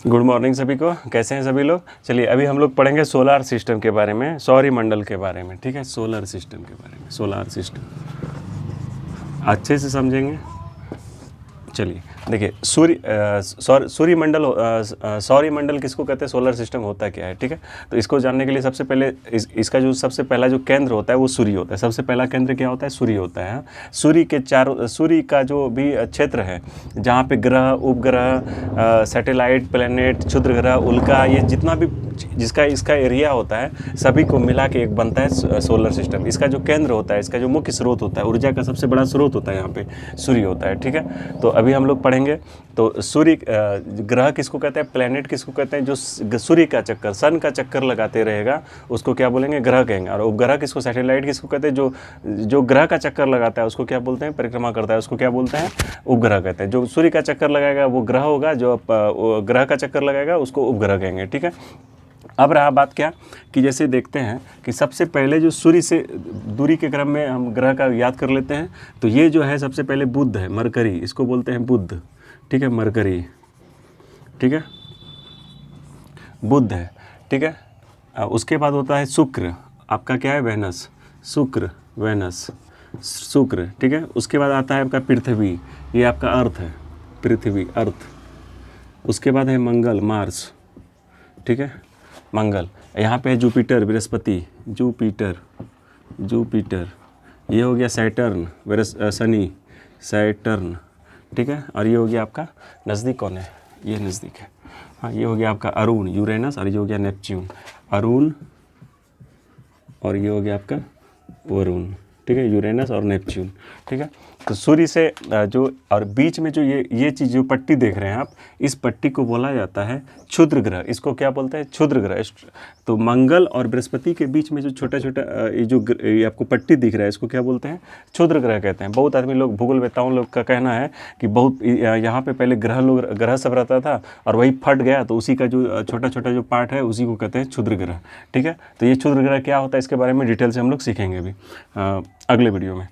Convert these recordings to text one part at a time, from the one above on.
Good morning सभी को। कैसे हैं सभी लोग? चलिए अभी हम लोग पढ़ेंगे सोलार सिस्टम के बारे में, सौरमंडल के बारे में। ठीक है, सोलर सिस्टम के बारे में, सोलार सिस्टम अच्छे से समझेंगे। चलिए देखिए, सूर्यमंडल सौरमंडल किसको कहते हैं, सोलर सिस्टम होता क्या है। ठीक है, तो इसको जानने के लिए सबसे पहले इसका जो सबसे पहला जो केंद्र होता है वो सूर्य होता है। सबसे पहला केंद्र क्या होता है? सूर्य होता है। सूर्य के चारों, सूर्य का जो भी क्षेत्र है जहाँ पे ग्रह, उपग्रह, सैटेलाइट, प्लैनेट, क्षुद्र ग्रह, उल्का, ये जितना भी जिसका इसका एरिया होता है सभी को मिला के एक बनता है सोलर सिस्टम। इसका जो केंद्र होता है, इसका जो मुख्य स्रोत होता है, ऊर्जा का सबसे बड़ा स्रोत होता है यहाँ पे सूर्य होता है। ठीक है, तो अभी हम लोग पढ़ेंगे। तो सूर्य ग्रह किसको कहते हैं, प्लैनेट किसको कहते हैं, जो सूर्य का चक्कर, सन का चक्कर लगाते रहेगा उसको क्या बोलेंगे, ग्रह कहेंगे। और उपग्रह किसको, सैटेलाइट किसको कहते हैं, जो ग्रह का चक्कर लगाता है उसको क्या बोलते हैं, परिक्रमा करता है उसको क्या बोलते हैं, उपग्रह कहते हैं। जो सूर्य का चक्कर लगाएगा वो ग्रह होगा, जो ग्रह का चक्कर लगाएगा उसको उपग्रह कहेंगे। ठीक है, अब रहा बात क्या कि जैसे देखते हैं कि सबसे पहले जो सूर्य से दूरी के क्रम में हम ग्रह का याद कर लेते हैं। तो ये जो है सबसे पहले बुध है, मरकरी, इसको बोलते हैं बुध। ठीक है, मरकरी, ठीक है, बुध है। ठीक है, उसके बाद होता है शुक्र, आपका क्या है, वेनस, शुक्र, वेनस, शुक्र। ठीक है, उसके बाद आता है आपका पृथ्वी, ये आपका अर्थ है, पृथ्वी, अर्थ। उसके बाद है मंगल, मार्स। ठीक है, मंगल। यहाँ पे है जुपिटर, बृहस्पति, जुपिटर, जुपिटर। ये हो गया सैटर्न, शनि, सैटर्न। ठीक है, और ये हो गया आपका नज़दीक कौन है, ये नज़दीक है, हाँ, ये हो गया आपका अरुण, यूरेनस, और ये हो गया नेपच्यून, अरुण, और ये हो गया आपका वरुण। ठीक है, यूरेनस और नेपच्यून। ठीक है, तो सूर्य से जो और बीच में जो ये चीज़ जो पट्टी देख रहे हैं आप, इस पट्टी को बोला जाता है क्षुद्र ग्रह। इसको क्या बोलते हैं, क्षुद्र ग्रह। तो मंगल और बृहस्पति के बीच में जो छोटा छोटा ये आपको पट्टी दिख रहा है, इसको क्या बोलते हैं, क्षुद्र ग्रह कहते हैं। बहुत आदमी लोग, भूगोलवेत्ताओं लोग का कहना है कि बहुत यहाँ पे पहले ग्रह सब रहता था और वही फट गया, तो उसी का जो छोटा छोटा जो पार्ट है उसी को कहते हैं क्षुद्र ग्रह। ठीक है, तो ये क्षुद्र ग्रह क्या होता है इसके बारे में डिटेल से हम लोग सीखेंगे अभी अगले वीडियो में।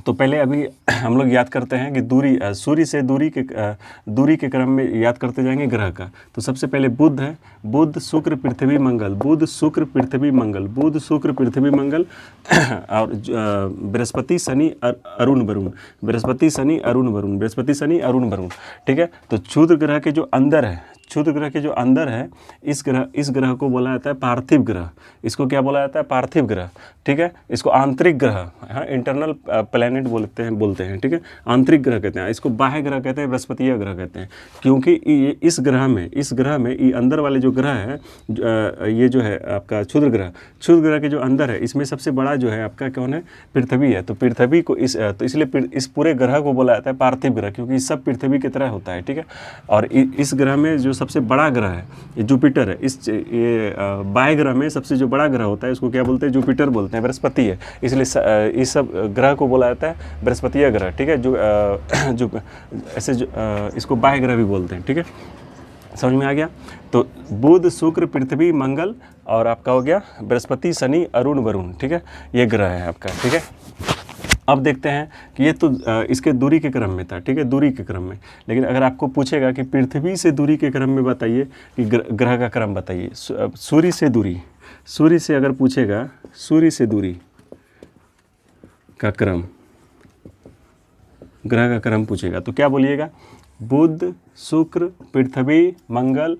तो पहले अभी हम लोग याद करते हैं कि दूरी, सूर्य से दूरी के क्रम में याद करते जाएंगे ग्रह का। तो सबसे पहले बुध है, बुध, शुक्र, पृथ्वी, मंगल, बुध, शुक्र, पृथ्वी, मंगल, बुध, शुक्र, पृथ्वी, मंगल। और बृहस्पति, शनि, अरुण, वरुण, बृहस्पति, शनि, अरुण, वरुण, बृहस्पति, शनि, अरुण, वरुण। ठीक है, तो क्षुद्र ग्रह के जो अंदर है, क्षुद्र ग्रह के जो अंदर है, इस ग्रह को बोला जाता है पार्थिव ग्रह। इसको क्या बोला जाता है, पार्थिव ग्रह। ठीक है, इसको आंतरिक ग्रह, हाँ, इंटरनल प्लैनेट बोलते हैं। ठीक है, आंतरिक ग्रह कहते हैं, इसको बाह्य ग्रह कहते हैं, बृहस्पतिय ग्रह कहते हैं। क्योंकि इस ग्रह में ये अंदर वाले जो ग्रह है, ये जो है आपका क्षुद्र ग्रह के जो अंदर है, इसमें सबसे बड़ा जो है आपका कौन है, पृथ्वी है। तो पृथ्वी को तो इसलिए इस पूरे ग्रह को बोला जाता है पार्थिव ग्रह, क्योंकि सब पृथ्वी की तरह होता है। ठीक है, और इस ग्रह में जो सबसे बड़ा ग्रह है ये जुपिटर है। ये बाह्य ग्रह में सबसे जो बड़ा ग्रह होता है इसको क्या बोलते हैं, जुपिटर बोलते हैं, बृहस्पति है। इसलिए इस सब ग्रह को बोला जाता है बृहस्पतिय ग्रह। ठीक है, जो ऐसे इसको बाह्य ग्रह भी बोलते हैं। ठीक है, समझ में आ गया। तो बुध, शुक्र, पृथ्वी, मंगल, और आपका हो गया बृहस्पति, शनि, अरुण, वरुण। ठीक है, ये ग्रह है आपका। ठीक है, अब देखते हैं कि ये तो इसके दूरी के क्रम में था। ठीक है, दूरी के क्रम में। लेकिन अगर आपको पूछेगा कि पृथ्वी से दूरी के क्रम में बताइए कि ग्रह का क्रम बताइए, सूर्य से दूरी, सूर्य से अगर पूछेगा, सूर्य से दूरी का क्रम, ग्रह का क्रम पूछेगा तो क्या बोलिएगा, बुध, शुक्र, पृथ्वी, मंगल,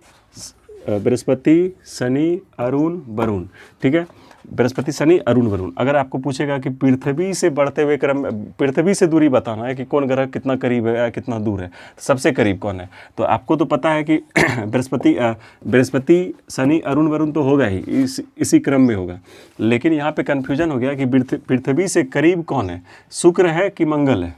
बृहस्पति, शनि, अरुण, वरुण। ठीक है, बृहस्पति, शनि, अरुण, वरुण। अगर आपको पूछेगा कि पृथ्वी से बढ़ते हुए क्रम, पृथ्वी से दूरी बताना है कि कौन ग्रह कितना करीब है या कितना दूर है, सबसे करीब कौन है, तो आपको तो पता है कि बृहस्पति, शनि, अरुण, वरुण तो होगा ही, इसी क्रम में होगा। लेकिन यहाँ पे कन्फ्यूजन हो गया कि पृथ्वी से करीब कौन है, शुक्र है कि मंगल है।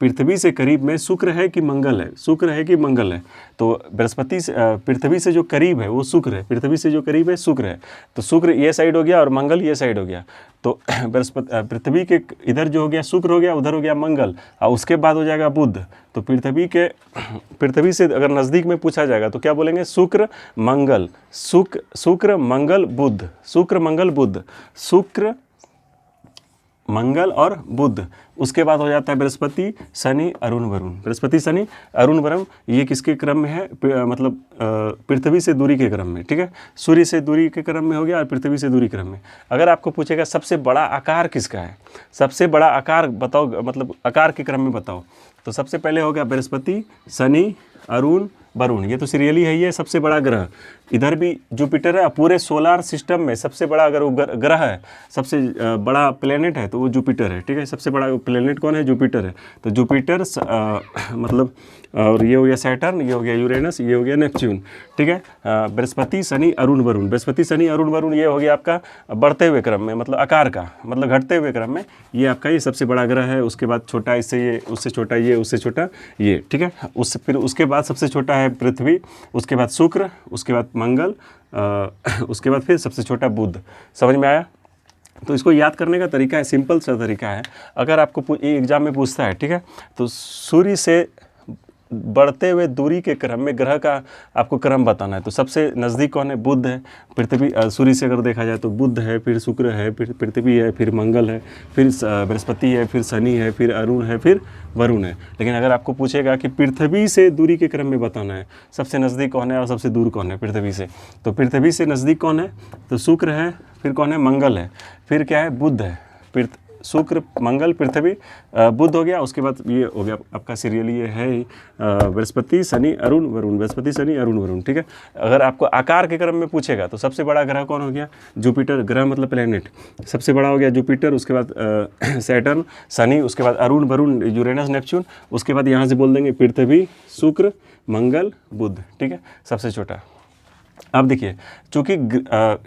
पृथ्वी से करीब में शुक्र है कि मंगल है, शुक्र है कि मंगल है। तो बृहस्पति से, पृथ्वी से जो करीब है वो शुक्र है, पृथ्वी से जो करीब है शुक्र है। तो शुक्र ये साइड हो गया और मंगल ये साइड हो गया। तो पृथ्वी के इधर जो हो गया शुक्र हो गया, उधर हो गया मंगल, और उसके बाद हो जाएगा बुध। तो पृथ्वी से अगर नज़दीक में पूछा जाएगा तो क्या बोलेंगे, शुक्र, मंगल, शुक्र, मंगल, बुध, शुक्र, मंगल, बुध, शुक्र, मंगल और बुध। उसके बाद हो जाता है बृहस्पति, शनि, अरुण, वरुण। बृहस्पति, शनि, अरुण, वरुण, ये किसके क्रम में है? मतलब पृथ्वी से दूरी के क्रम में, ठीक है। सूर्य से दूरी के क्रम में हो गया और पृथ्वी से दूरी क्रम में। अगर आपको पूछेगा सबसे बड़ा आकार किसका है, सबसे बड़ा आकार बताओ, मतलब आकार के क्रम में बताओ, तो सबसे पहले हो गया बृहस्पति, शनि, अरुण, वरुण। ये तो सीरियली है, ये सबसे बड़ा ग्रह। इधर भी जुपिटर है। पूरे सोलार सिस्टम में सबसे बड़ा अगर वो ग्रह है, सबसे बड़ा प्लेनेट है, तो वो जुपिटर है, ठीक है। सबसे बड़ा प्लेनेट कौन है? जुपिटर है। तो जुपिटर मतलब, और ये हो गया सैटर्न, ये हो गया यूरेनस, ये हो गया नेपच्यून, ठीक है। बृहस्पति, शनि, अरुण, वरुण। बृहस्पति, शनि, अरुण, वरुण, ये हो गया आपका बढ़ते हुए क्रम में, मतलब आकार का, मतलब घटते हुए क्रम में। ये आपका ये सबसे बड़ा ग्रह है। उसके बाद छोटा इससे ये, उससे छोटा ये, उससे छोटा ये, ठीक है। फिर उसके बाद सबसे छोटा है पृथ्वी, उसके बाद शुक्र, उसके बाद मंगल, उसके बाद फिर सबसे छोटा बुध। समझ में आया? तो इसको याद करने का तरीका है, सिंपल सा तरीका है। अगर आपको एग्जाम में पूछता है, ठीक है, तो सूर्य से बढ़ते हुए दूरी के क्रम में ग्रह का आपको क्रम बताना है। तो सबसे नज़दीक कौन है? बुध है। पृथ्वी, सूर्य से अगर देखा जाए तो बुध है, फिर शुक्र है, फिर पृथ्वी है, फिर मंगल है, फिर बृहस्पति है, फिर शनि है, फिर अरुण है, फिर वरुण है। लेकिन अगर आपको पूछेगा कि पृथ्वी से दूरी के क्रम में बताना है, सबसे नज़दीक कौन है और सबसे दूर कौन है पृथ्वी से, तो पृथ्वी से नज़दीक कौन है? तो शुक्र है, फिर कौन है? मंगल है, फिर क्या है? बुध है। शुक्र, मंगल, पृथ्वी, बुध हो गया। उसके बाद ये हो गया आपका सीरियल, ये है बृहस्पति, शनि, अरुण, वरुण। बृहस्पति, शनि, अरुण, वरुण, ठीक है। अगर आपको आकार के क्रम में पूछेगा तो सबसे बड़ा ग्रह कौन हो गया? जुपिटर। ग्रह मतलब प्लेनेट, सबसे बड़ा हो गया जुपिटर। उसके बाद सैटर्न, शनि, उसके बाद अरुण, वरुण, यूरेनस, नेपच्यून। उसके बाद यहाँ से बोल देंगे पृथ्वी, शुक्र, मंगल, बुध, ठीक है, सबसे छोटा। अब देखिए, चूँकि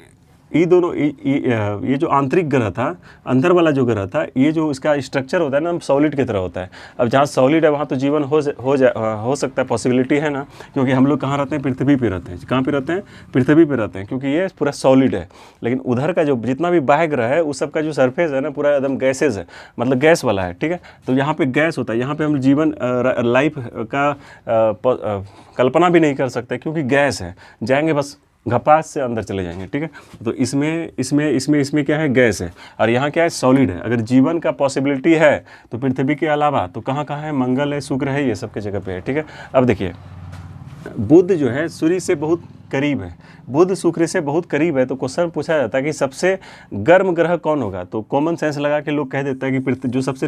ये दोनों ये जो आंतरिक ग्रह था, अंदर वाला जो ग्रह था, ये जो इसका स्ट्रक्चर होता है ना, सॉलिड की तरह होता है। अब जहाँ सॉलिड है वहाँ तो जीवन हो सकता है, पॉसिबिलिटी है ना, क्योंकि हम लोग कहाँ रहते हैं? पृथ्वी पे रहते हैं। कहाँ पे रहते हैं? पृथ्वी पे रहते हैं, क्योंकि ये पूरा सॉलिड है। लेकिन उधर का जो जितना भी बाह्य ग्रह है, उस सब का जो सरफेस है ना, पूरा एकदम गैसेज है, मतलब गैस वाला है, ठीक है। तो यहाँ पे गैस होता है, यहाँ पे हम जीवन लाइफ का कल्पना भी नहीं कर सकते, क्योंकि गैस है। जाएंगे बस घपास से अंदर चले जाएंगे, ठीक है। तो इसमें क्या है? गैस है। और यहाँ क्या है? सॉलिड है। अगर जीवन का पॉसिबिलिटी है तो पृथ्वी के अलावा तो कहाँ कहाँ है? मंगल है, शुक्र है, ये सब के जगह पे है, ठीक है। अब देखिए, बुध जो है सूर्य से बहुत करीब है, बुध शुक्र से बहुत करीब है। तो क्वेश्चन पूछा जाता है कि सबसे गर्म ग्रह कौन होगा? तो कॉमन सेंस लगा के लोग कह देता है कि जो सबसे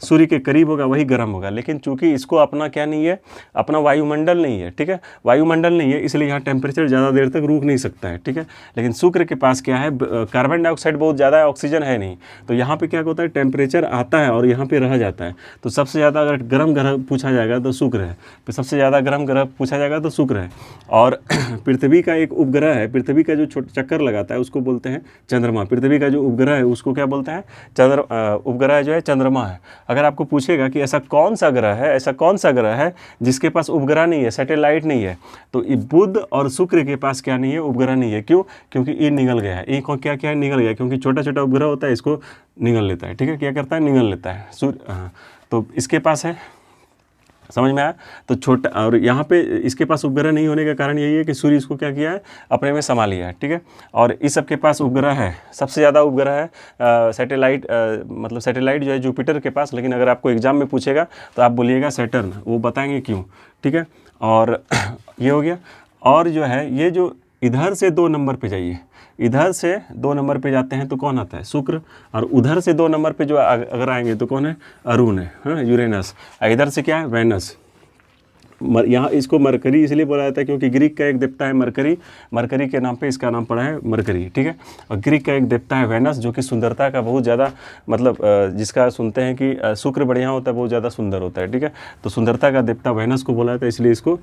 सूर्य के करीब होगा वही गर्म होगा। लेकिन चूंकि इसको अपना क्या नहीं है? अपना वायुमंडल नहीं है, ठीक है। वायुमंडल नहीं है, इसलिए यहाँ टेम्परेचर ज़्यादा देर तक रुक नहीं सकता है, ठीक है। लेकिन शुक्र के पास क्या है? कार्बन डाइऑक्साइड बहुत ज़्यादा है, ऑक्सीजन है नहीं। तो यहाँ पर क्या होता है? टेम्परेचर आता है और यहाँ पर रह जाता है। तो सबसे ज़्यादा अगर गर्म ग्रह पूछा जाएगा तो शुक्र है, तो सबसे ज़्यादा गर्म ग्रह पूछा जाएगा तो शुक्र है। और पृथ्वी का एक उपग्रह है, पृथ्वी का जो चक्कर लगाता है उसको बोलते हैं चंद्रमा। पृथ्वी का जो उपग्रह है उसको क्या बोलते हैं? उपग्रह जो है चंद्रमा है। अगर आपको पूछेगा कि ऐसा कौन सा ग्रह है जिसके पास उपग्रह नहीं है, सैटेलाइट नहीं है, तो बुध और शुक्र के पास क्या नहीं है? उपग्रह नहीं है। क्यों? क्योंकि ये निगल गया है। ये क्या है? निगल गया, क्योंकि छोटा छोटा उपग्रह होता है, इसको निगल लेता है, ठीक है। क्या करता है? निगल लेता है सूर्य। तो इसके पास है, समझ में आया? तो छोटा, और यहाँ पे इसके पास उपग्रह नहीं होने का कारण यही है कि सूर्य इसको क्या किया है? अपने में समा लिया है, ठीक है। और इस सब के पास उपग्रह है, सबसे ज़्यादा उपग्रह है सैटेलाइट, मतलब सैटेलाइट जो है जुपिटर के पास। लेकिन अगर आपको एग्जाम में पूछेगा तो आप बोलिएगा सैटर्न, वो बताएंगे क्यों, ठीक है। और ये हो गया। और जो है ये जो इधर से 2 नंबर पे जाइए, इधर से 2 नंबर पे जाते हैं तो कौन आता है? शुक्र। और उधर से 2 नंबर पे जो अगर आएंगे तो कौन है? अरुण है, हाँ, यूरेनस। इधर से क्या है? वेनस। यहाँ इसको मरकरी इसलिए बोला जाता है क्योंकि ग्रीक का एक देवता है मरकरी, मरकरी के नाम पे इसका नाम पड़ा है मरकरी, ठीक है। और ग्रीक का एक देवता है वेनस, जो कि सुंदरता का बहुत ज़्यादा, मतलब जिसका सुनते हैं कि शुक्र बढ़िया होता है, बहुत ज़्यादा सुंदर होता है, ठीक है। तो सुंदरता का देवता वेनस को बोला जाता है, इसलिए इसको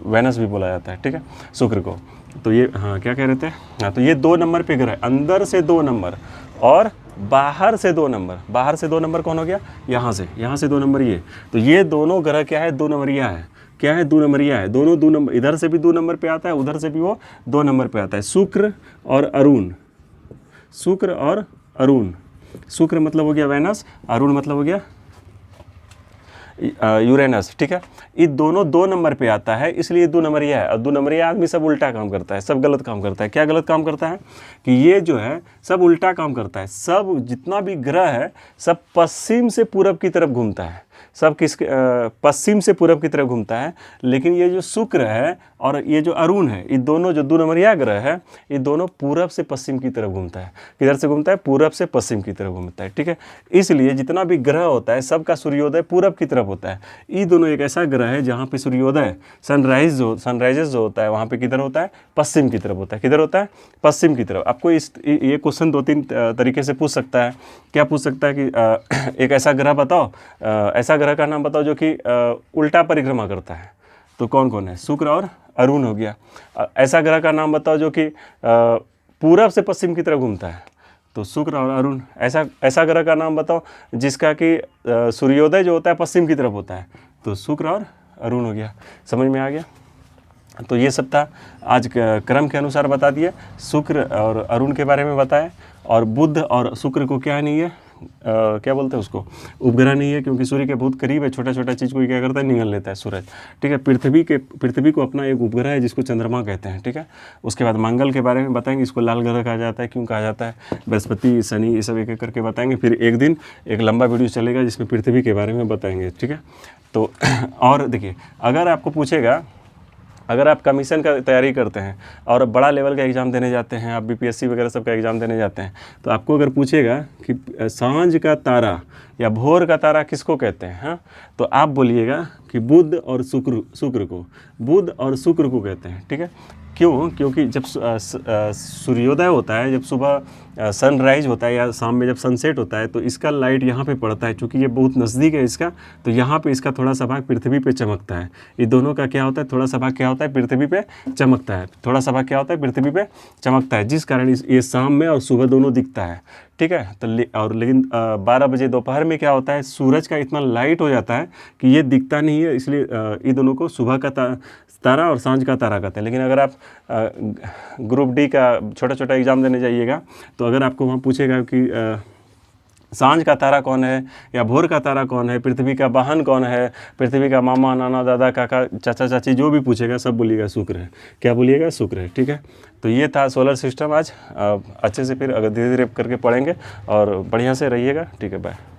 वेनस भी बोला जाता है, ठीक है, शुक्र को। तो ये, हाँ, क्या कह रहे थे? हाँ, तो ये 2 नंबर पे ग्रह, अंदर से 2 नंबर और बाहर से 2 नंबर। बाहर से 2 नंबर कौन हो गया? यहाँ से 2 नंबर ये। तो ये दोनों ग्रह क्या है? 2 नंबरिया है। क्या है? 2 नंबरिया है। दोनों 2 नंबर, इधर से भी 2 नंबर पे आता है, उधर से भी वो 2 नंबर पे आता है। शुक्र और अरुण, शुक्र और अरुण। शुक्र मतलब हो गया वेनस, अरुण मतलब हो गया यूरेनस, ठीक है। ये दोनों 2 नंबर पे आता है, इसलिए 2 नंबरिया है। और 2 नंबरिया आदमी सब उल्टा काम करता है, सब गलत काम करता है। क्या गलत काम करता है कि ये जो है सब उल्टा काम करता है। सब जितना भी ग्रह है सब पश्चिम से पूरब की तरफ घूमता है, सब पश्चिम से पूरब की तरफ घूमता है। लेकिन ये जो शुक्र है और ये जो अरुण है, ये दोनों जो 2 नंबरिया ग्रह है, ये दोनों पूरब से पश्चिम की तरफ घूमता है। किधर से घूमता है? पूरब से पश्चिम की तरफ घूमता है, ठीक है। इसलिए जितना भी ग्रह होता है सबका सूर्योदय पूरब की तरफ होता है। ये दोनों एक ऐसा ग्रह है जहाँ पे सूर्योदय सनराइजेस जो होता है वहाँ पे किधर होता है? पश्चिम की तरफ होता है। किधर होता है? पश्चिम की तरफ। आपको ये क्वेश्चन 2-3 तरीके से पूछ सकता है। क्या पूछ सकता है कि एक ऐसा ग्रह बताओ, ऐसा ग्रह का नाम बताओ जो कि उल्टा परिक्रमा करता है। तो कौन कौन है? शुक्र और अरुण हो गया। ऐसा ग्रह का नाम बताओ जो कि पूरब से पश्चिम की तरफ घूमता है। तो शुक्र और अरुण। ऐसा ग्रह का नाम बताओ जिसका कि सूर्योदय जो होता है पश्चिम की तरफ होता है। तो शुक्र और अरुण हो गया। समझ में आ गया? तो ये सब था, आज क्रम के अनुसार बता दिया। शुक्र और अरुण के बारे में बताया। और बुध और शुक्र को क्या नहीं है, क्या बोलते हैं उसको? उपग्रह नहीं है, क्योंकि सूर्य के बहुत करीब है। छोटा छोटा चीज़ को क्या करता है? निगल लेता है सूरज, ठीक है। पृथ्वी को अपना एक उपग्रह है जिसको चंद्रमा कहते हैं, ठीक है। उसके बाद मंगल के बारे में बताएंगे, इसको लाल ग्रह कहा जाता है, क्यों कहा जाता है। बृहस्पति, शनि, ये सब एक एक करके बताएंगे। फिर एक दिन एक लंबा वीडियो चलेगा जिसमें पृथ्वी के बारे में बताएंगे, ठीक है। तो और देखिए, अगर आपको पूछेगा, अगर आप कमीशन का तैयारी करते हैं और बड़ा लेवल का एग्ज़ाम देने जाते हैं, आप बीपीएससी वगैरह सब का एग्ज़ाम देने जाते हैं, तो आपको अगर पूछेगा कि सांझ का तारा या भोर का तारा किसको कहते हैं, हाँ, तो आप बोलिएगा कि बुध और शुक्र को कहते हैं, ठीक है। क्यों? क्योंकि जब सूर्योदय होता है, जब सुबह सनराइज होता है या शाम में जब सनसेट होता है, तो इसका लाइट यहाँ पे पड़ता है। चूँकि ये बहुत नज़दीक है इसका, तो यहाँ पे इसका थोड़ा सा भाग पृथ्वी पे चमकता है। ये दोनों का क्या होता है? थोड़ा सा भाग क्या होता है? पृथ्वी पे चमकता है। थोड़ा सा भाग क्या होता है? पृथ्वी पे चमकता है, जिस कारण ये शाम में और सुबह दोनों दिखता है, ठीक है। तो लेकिन 12 बजे दोपहर में क्या होता है? सूरज का इतना लाइट हो जाता है कि ये दिखता नहीं है। इसलिए ये दोनों को सुबह का तारा और सांझ का तारा कहते हैं। लेकिन अगर आप ग्रुप डी का छोटा छोटा एग्ज़ाम देने जाइएगा, तो अगर आपको वहाँ पूछेगा कि सांझ का तारा कौन है या भोर का तारा कौन है, पृथ्वी का वाहन कौन है, पृथ्वी का मामा, नाना, दादा, काका, चाचा, चाची, जो भी पूछेगा सब बोलिएगा शुक्र है। क्या बोलिएगा? शुक्र है, ठीक है। तो ये था सोलर सिस्टम आज। अच्छे से फिर अगर धीरे धीरे करके पढ़ेंगे और बढ़िया से रहिएगा, ठीक है। बाय।